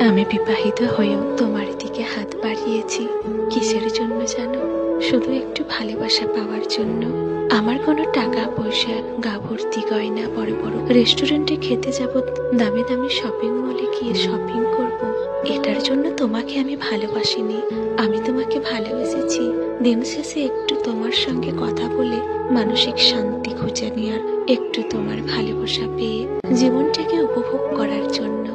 আমি বিবাহিত হয়েও তোমার দিকে হাত বাড়িয়েছি কিসের জন্য জানো? শুধু একটু ভালোবাসা পাওয়ার জন্য। আমার কোনো টাকা পয়সা, গা ভর্তি গয়না, বড় বড় রেস্টুরেন্টে খেতে যাব, দামি দামি শপিং মলে গিয়ে শপিং করব, এটার জন্য তোমাকে আমি ভালোবাসিনি। আমি তোমাকে ভালোবেসেছি দিন শেষে একটু তোমার সঙ্গে কথা বলে মানসিক শান্তি খুঁজে নেওয়ার, একটু তোমার ভালোবাসা পেয়ে জীবনটাকে উপভোগ করার জন্য,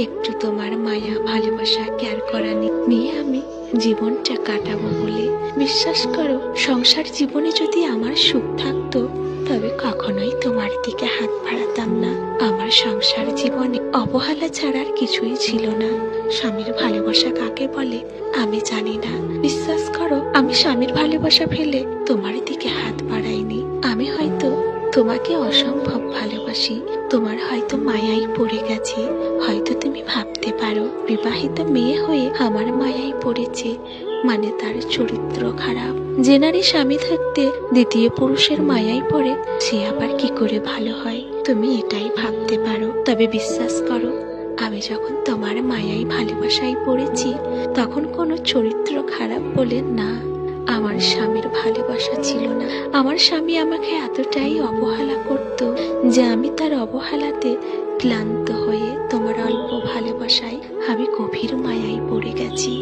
একটু তোমার মায়া ভালোবাসা কেয়ার করা নিয়ে আমি জীবনটা কাটাবো বলে। বিশ্বাস করো, সংসার জীবনে যদি আমার সুখ থাকতো তবে কখনোই তোমার দিকে হাত বাড়াতাম না। আমার সংসার জীবনে অবহেলা ছাড়ার কিছুই ছিল না। স্বামীর ভালোবাসা কাকে বলে আমি জানি না। বিশ্বাস করো, আমি স্বামীর ভালোবাসা ফেলে তোমার দিকে হাত বাড়াইনি। আমি হয়তো তোমাকে অসম্ভব ভালোবাসি, তোমার হয়তো মায়াই পড়ে গেছে। হয়তো তুমি ভাবতে পারো বিবাহিত মেয়ে হয়ে আমার মায়াই পড়েছে, মানে তার চরিত্র খারাপ। যে নারী স্বামী থাকতে দ্বিতীয় পুরুষের মায়াই পড়ে সে আবার কি করে ভালো হয়, তুমি এটাই ভাবতে পারো। তবে বিশ্বাস করো, আমি যখন তোমার মায়াই ভালোবাসায় পড়েছি তখন কোনো চরিত্র খারাপ বলে না, আমার স্বামীর ভালোবাসা ছিল না। আমার স্বামী আমাকে এতটাই অবহেলা করত যে আমি তার অবহেলাতে ক্লান্ত হয়ে তোমার অল্প ভালোবাসায় আমি গভীর মায়ায় পড়ে গেছি।